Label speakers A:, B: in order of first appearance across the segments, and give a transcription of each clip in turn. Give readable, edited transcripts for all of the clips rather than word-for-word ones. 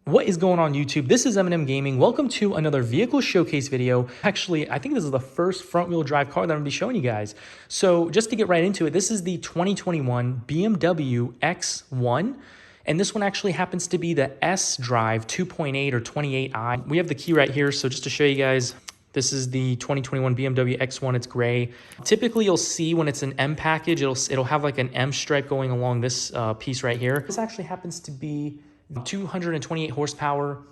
A: What is going on YouTube? This is M&M Gaming. Welcome to another vehicle showcase video. Actually, I think this is the first front wheel drive car that I'm gonna be showing you guys. So just to get right into it, this is the 2021 BMW X1. And this one actually happens to be the sDrive 2.8 or 28i. We have the key right here. So just to show you guys, this is the 2021 BMW X1, it's gray. Typically you'll see when it's an M package, it'll have like an M stripe going along this piece right here. This actually happens to be 228 horsepower,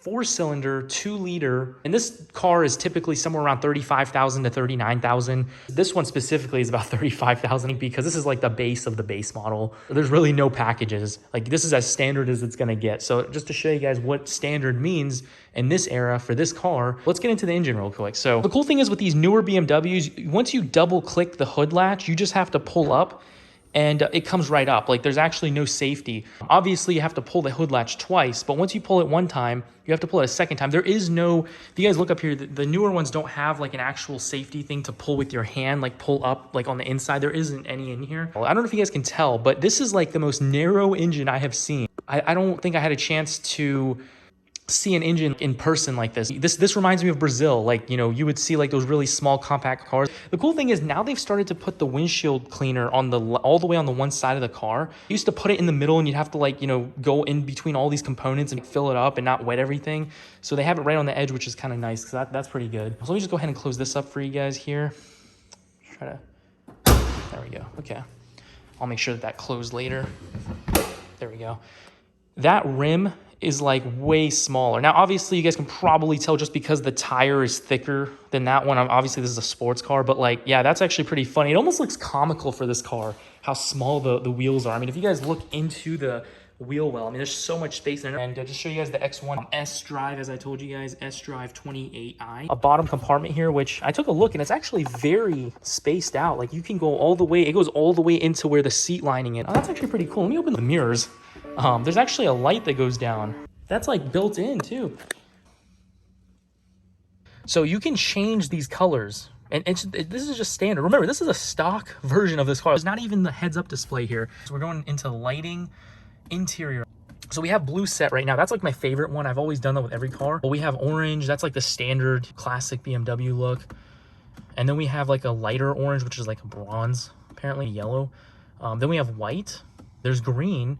A: 4-cylinder, 2-liter, and this car is typically somewhere around 35,000 to 39,000. This one specifically is about 35,000 because this is like the base of the base model. There's really no packages. Like this is as standard as it's gonna get. So just to show you guys what standard means in this era for this car, let's get into the engine real quick. So the cool thing is with these newer BMWs, once you double click the hood latch, you just have to pull up and it comes right up. Like there's actually no safety. Obviously you have to pull the hood latch twice, but once you pull it one time, you have to pull it a second time. There is no, if you guys look up here, the newer ones don't have like an actual safety thing to pull with your hand, like pull up like on the inside. There isn't any in here. I don't know if you guys can tell, but this is like the most narrow engine I have seen. I don't think I had a chance to see an engine in person like this. This reminds me of Brazil. Like, you know, you would see like those really small compact cars. The cool thing is now they've started to put the windshield cleaner on the all the way on the one side of the car. You used to put it in the middle and you'd have to like, you know, go in between all these components and fill it up and not wet everything. So they have it right on the edge, which is kind of nice because that's pretty good. So let me just go ahead and close this up for you guys here. Try to, there we go. Okay. I'll make sure that closed later. There we go. That rim is like way smaller. Now, obviously you guys can probably tell just because the tire is thicker than that one. Obviously this is a sports car, but like, yeah, that's actually pretty funny. It almost looks comical for this car, how small the wheels are. I mean, if you guys look into the wheel well, I mean, there's so much space in it. And just show you guys the X1 sDrive, as I told you guys, sDrive 28i. A bottom compartment here, which I took a look and it's actually very spaced out. Like you can go all the way, it goes all the way into where the seat lining is. Oh, that's actually pretty cool. Let me open the mirrors. There's actually a light that goes down. That's like built in too. So you can change these colors. And this is just standard. Remember, this is a stock version of this car. There's not even the heads-up display here. So we're going into lighting, interior. So we have blue set right now. That's like my favorite one. I've always done that with every car. But we have orange. That's like the standard classic BMW look. And then we have like a lighter orange, which is like a bronze, apparently yellow. Then we have white. There's green.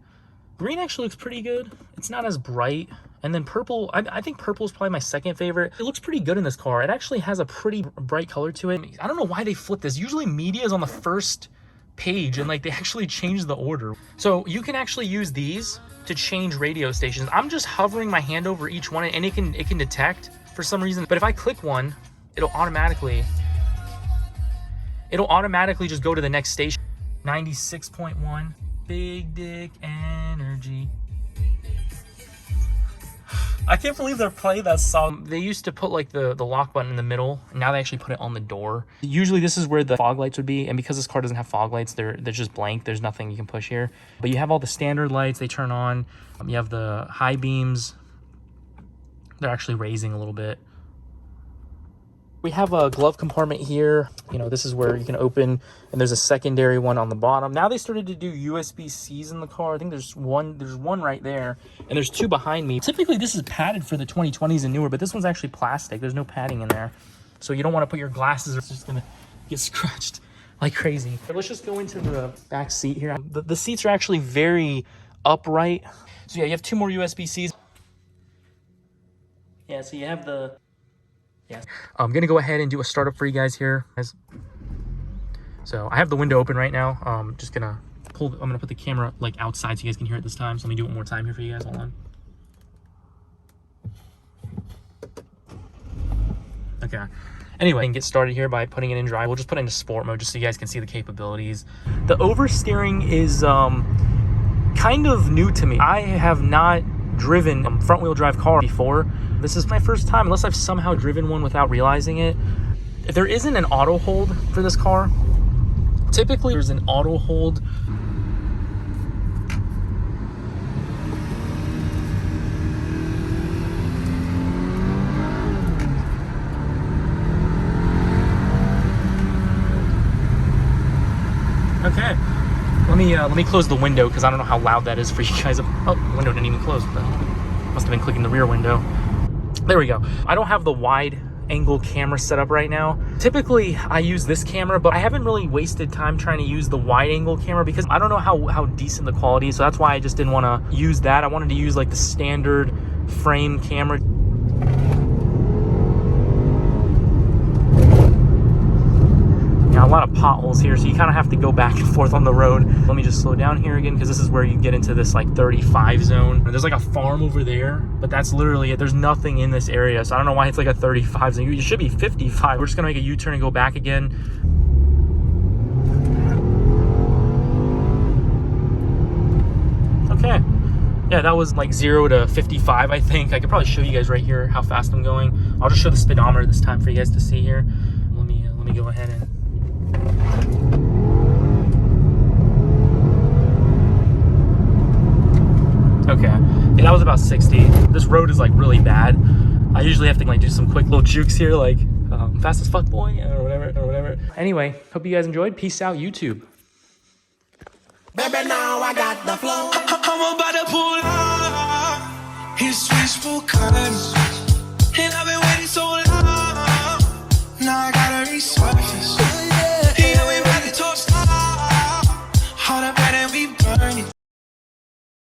A: Green actually looks pretty good. It's not as bright. And then purple, I think purple is probably my second favorite. It looks pretty good in this car. It actually has a pretty bright color to it. I don't know why they flipped this. Usually media is on the first page and like they actually changed the order. So you can actually use these to change radio stations. I'm just hovering my hand over each one and it can detect for some reason. But if I click one, it'll automatically just go to the next station. 96.1. Big dick energy. I can't believe they're playing that song. They used to put like the lock button in the middle. And now they actually put it on the door. Usually this is where the fog lights would be. And because this car doesn't have fog lights, they're just blank. There's nothing you can push here. But you have all the standard lights. They turn on. You have the high beams. They're actually raising a little bit. We have a glove compartment here. You know, this is where you can open, and there's a secondary one on the bottom. Now they started to do USB-Cs in the car. I think there's one right there, and there's two behind me. Typically, this is padded for the 2020s and newer, but this one's actually plastic. There's no padding in there. So you don't want to put your glasses, or it's just gonna get scratched like crazy. But let's just go into the back seat here. The seats are actually very upright. So yeah, you have two more USB-Cs. Yeah, so you have the... Yeah, I'm gonna go ahead and do a startup for you guys here. So I have the window open right now. I'm gonna put the camera like outside so you guys can hear it this time. So let me do it one more time here for you guys. Hold on. Okay. Anyway, and get started here by putting it in drive. We'll just put it into sport mode just so you guys can see the capabilities. The oversteering is kind of new to me. I have not driven a front wheel drive car before. This is my first time, unless I've somehow driven one without realizing it. There isn't an auto hold for this car. Typically there's an auto hold. Okay. Let me close the window because I don't know how loud that is for you guys. Oh, the window didn't even close. Must have been clicking the rear window. There we go. I don't have the wide angle camera set up right now. Typically I use this camera, but I haven't really wasted time trying to use the wide angle camera because I don't know how decent the quality is. So that's why I just didn't want to use that. I wanted to use like the standard frame camera. A lot of potholes here, so you kind of have to go back and forth on the road. Let me just slow down here again, because this is where you get into this like 35 zone. And there's like a farm over there, but that's literally it. There's nothing in this area, so I don't know why it's like a 35 zone. You should be 55. We're just gonna make a U-turn and go back again. Okay. Yeah, that was like 0 to 55, I think. I could probably show you guys right here how fast I'm going. I'll just show the speedometer this time for you guys to see here. Let me go ahead and okay, yeah, that was about 60. This road is like really bad. I usually have to like do some quick little jukes here, like fast as fuck boy or whatever. Anyway, hope you guys enjoyed. Peace out, YouTube.
B: Baby, now I got the flow. I'm about to pull up. His wishful kindness, and I've been waiting so long.